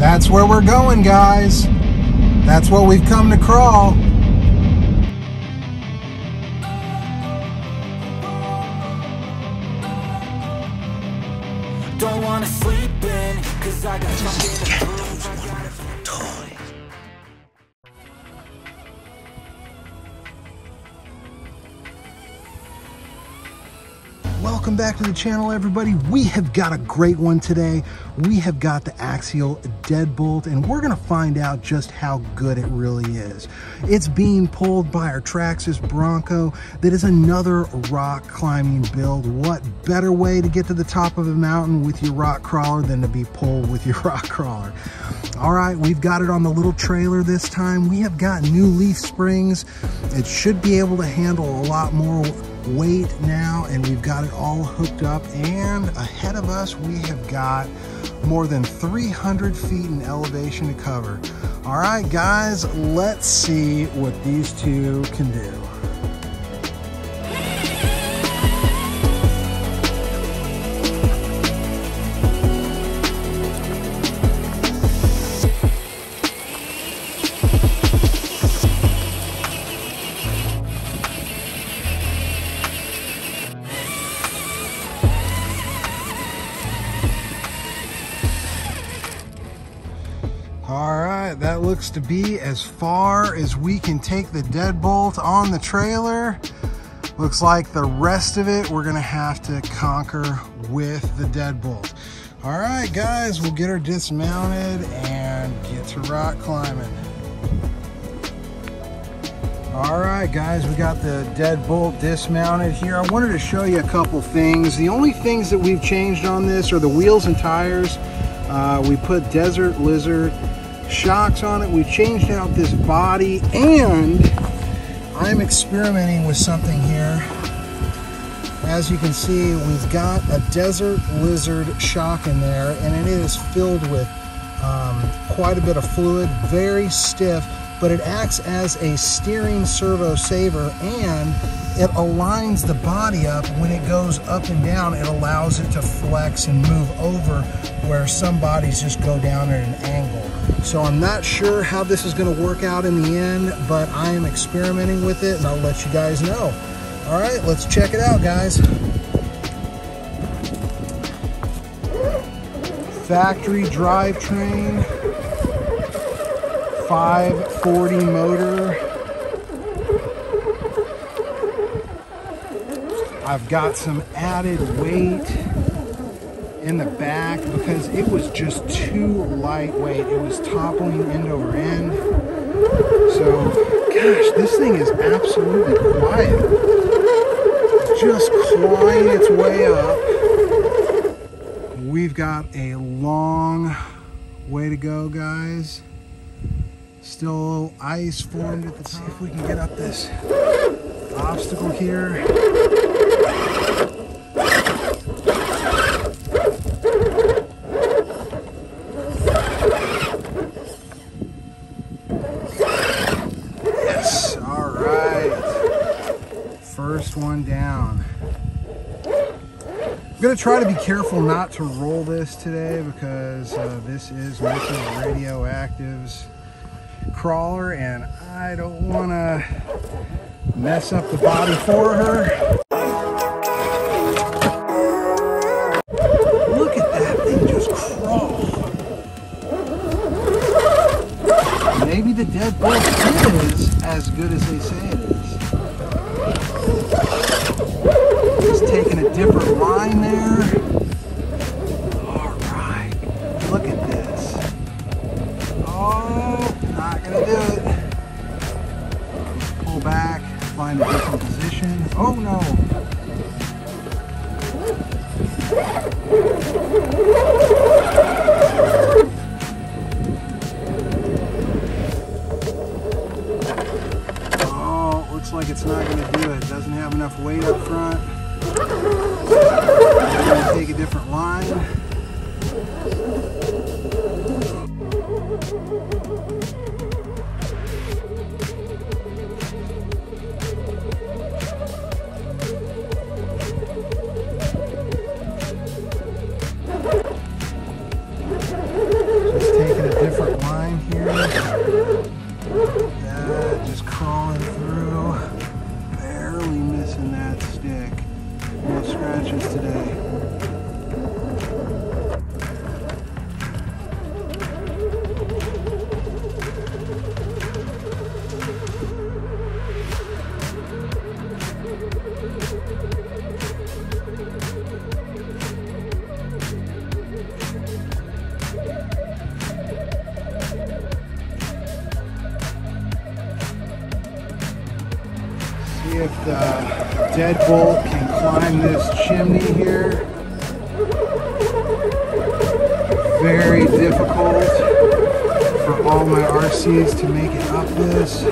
That's where we're going, guys. That's what we've come to crawl. Don't wanna sleep in, cause I got something to prove. Welcome back to the channel, everybody. We have got a great one today. We have got the Axial Deadbolt, and we're gonna find out just how good it really is. It's being pulled by our Traxxas Bronco. That is another rock climbing build. What better way to get to the top of a mountain with your rock crawler than to be pulled with your rock crawler? All right, we've got it on the little trailer this time. We have got new leaf springs. It should be able to handle a lot more weight now, and we've got it all hooked up, and ahead of us we have got more than 300 feet in elevation to cover. All right, guys, let's see what these two can do. All right, that looks to be as far as we can take the deadbolt on the trailer. Looks like the rest of it we're gonna have to conquer with the deadbolt. All right, guys, we'll get her dismounted and get to rock climbing. All right, guys, we got the deadbolt dismounted here. I wanted to show you a couple things. The only things that we've changed on this are the wheels and tires. We put Desert Lizard shocks on it. We changed out this body, and I'm experimenting with something here. As you can see, we've got a Desert Lizard shock in there, and it is filled with quite a bit of fluid, very stiff, but it acts as a steering servo saver, and it aligns the body up. When it goes up and down, it allows it to flex and move over, where some bodies just go down at an angle. So I'm not sure how this is going to work out in the end, but I am experimenting with it, and I'll let you guys know. All right, let's check it out, guys. Factory drivetrain, 540 motor. I've got some added weight in the back because it was just too lightweight. It was toppling end over end. So, gosh, this thing is absolutely quiet. Just clawing its way up. We've got a long way to go, guys. Still a little ice formed at the top. Let's see if we can get up this obstacle here. Yes, all right. First one down. I'm gonna try to be careful not to roll this today because this is Mrs. Radioactive's crawler, and I don't want to mess up the body for her. Look at that thing just crawl. Maybe the deadbolt is as good as they say it is. Just taking a different line there. All right, look at this. Oh, not gonna do it. Pull back, find a different position. Oh no. Oh, looks like it's not gonna do it. Doesn't have enough weight up front. I'm gonna take a different line. if the deadbolt can climb this chimney here. Very difficult for all my RCs to make it up this.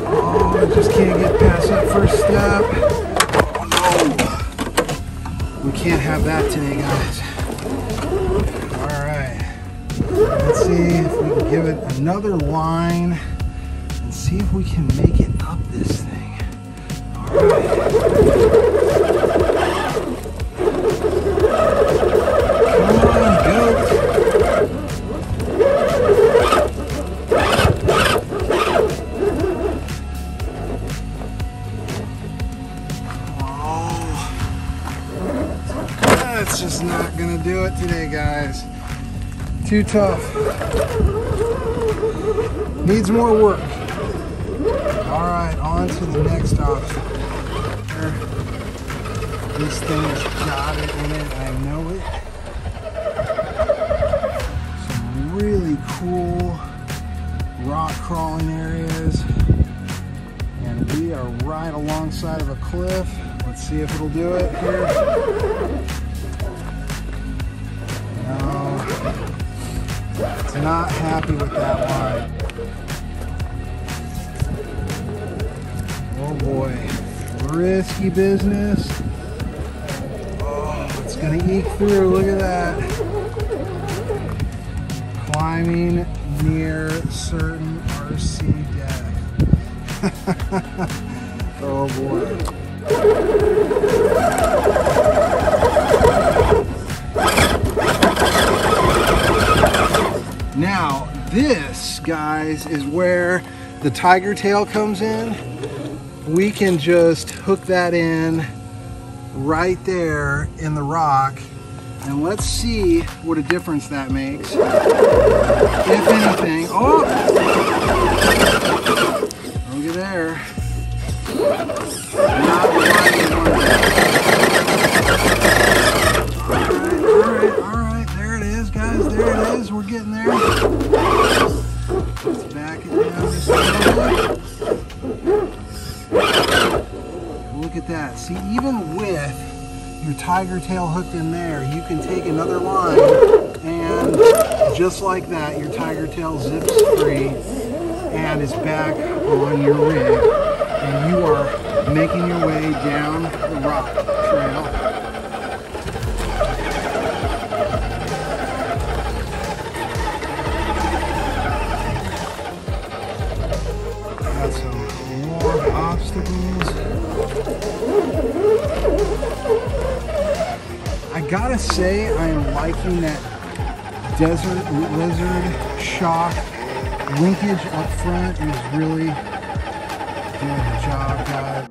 Oh, I just can't get past that first step. Oh no! We can't have that today, guys. Alright. Let's see if we can give it another line and see if we can make it up this thing. Alright. Come on, goat. It's just not gonna do it today, guys. Too tough. Needs more work. Alright, on to the next option. This thing has got it in it, I know it. Some really cool rock crawling areas. And we are right alongside of a cliff. Let's see if it'll do it here. It's not happy with that line. Oh boy, risky business. Oh, it's gonna eke through, look at that. Climbing near certain RC death. Oh boy. Now, this, guys, is where the tiger tail comes in. We can just hook that in right there in the rock, and let's see what a difference that makes. If anything. Oh! Look at there. Not quite one. Alright, there it is, guys. There it is. We're getting there. Let's back it down just a little bit. Look at that. See, even with your tiger tail hooked in there, you can take another line and just like that, your tiger tail zips free and is back on your rig, and you are making your way down the rock trail. Got some more obstacles. I gotta say, I am liking that desert lizard shock. Linkage up front is really doing the job, guys.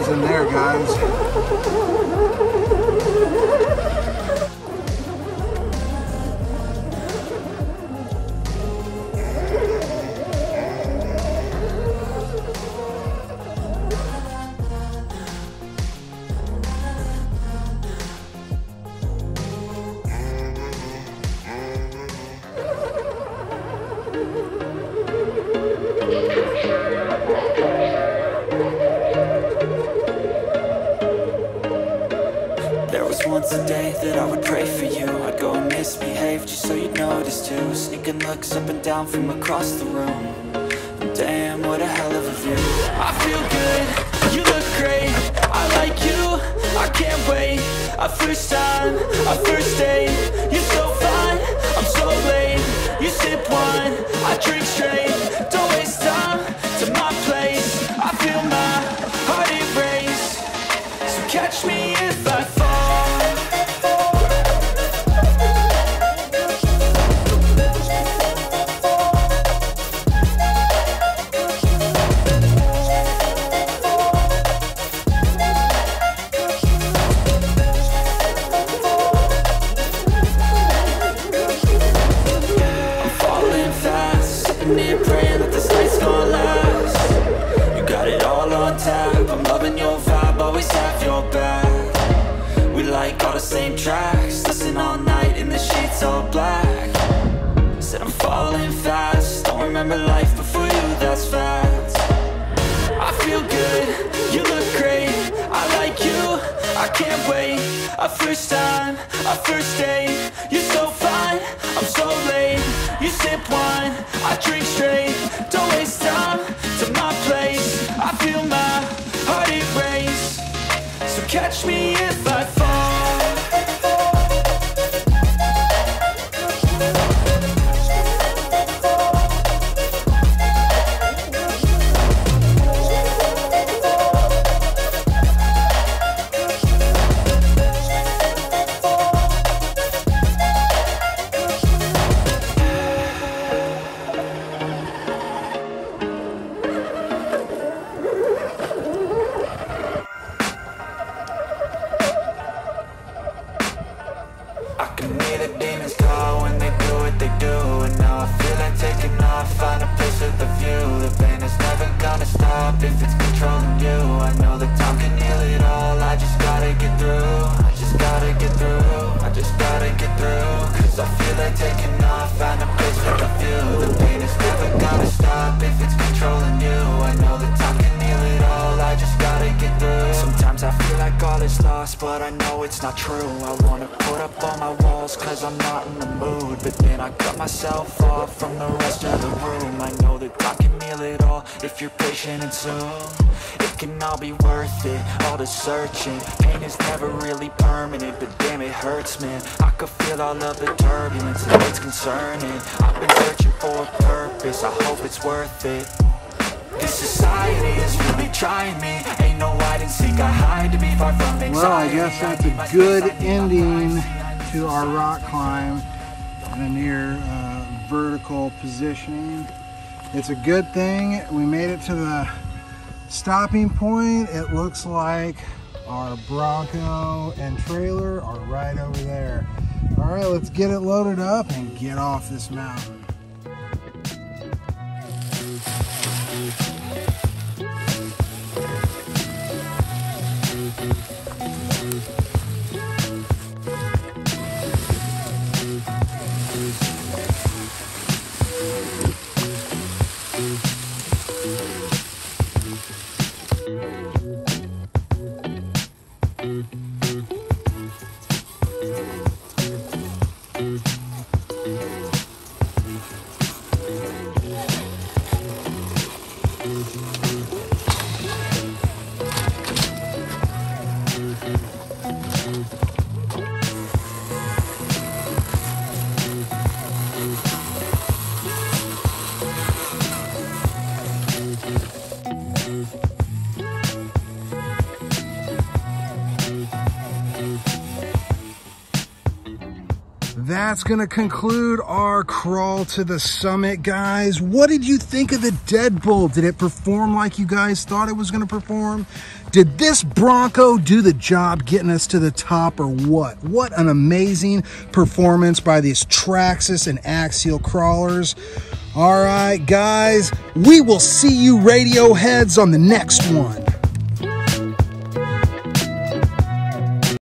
In there, guys. Once a day that I would pray for you, I'd go and misbehave just so you'd notice too. Sneaking looks up and down from across the room. Damn, what a hell of a view. I feel good, you look great, I like you, I can't wait. A first time, a first date, you're so fine, I'm so late. You sip wine, I drink straight, don't waste time to my place. I feel my heart erase, so catch me if I fall. and your vibe, always have your back. We like all the same tracks, listen all night in the sheets all black. Said I'm falling fast, don't remember life before you, that's facts. I feel good, you look great, I like you, I can't wait. A first time, a first date, you're so fine, I'm so late. You sip wine, I drink straight, don't waste time to my place. I feel my heart erase, so catch me if I fall. I can hear the demons call when they do what they do. And now I feel like taking off, find a place with a view. The pain is never gonna stop if it's controlling you. I know that time can heal it all, I just gotta get through. I just gotta get through, I just gotta get through. Cause I feel like taking off, find a place with a view. The pain is never gonna stop if it's controlling you. I know that time can heal it all, I just gotta get through. Sometimes I feel like all is lost, but I know it's not true. I wanna put up all my walls cause I'm not in the mood, but then I cut myself off from the rest of the room. I know that I can heal it all if you're patient and soon it can all be worth it, all the searching. Pain is never really permanent, but damn it hurts, man. I could feel all of the turbulence and it's concerning. I've been searching for a purpose, I hope it's worth it. This society is really trying me. Ain't no hide and seek, I hide to be far from anxiety. Well, I guess that's a good ending to our rock climb in a near vertical positioning. It's a good thing we made it to the stopping point. It looks like our Bronco and trailer are right over there. All right, let's get it loaded up and get off this mountain. That's gonna conclude our crawl to the summit, guys. What did you think of the Deadbolt? Did it perform like you guys thought it was gonna perform? Did this Bronco do the job getting us to the top or what? What an amazing performance by these Traxxas and Axial crawlers. All right, guys, we will see you radio heads on the next one.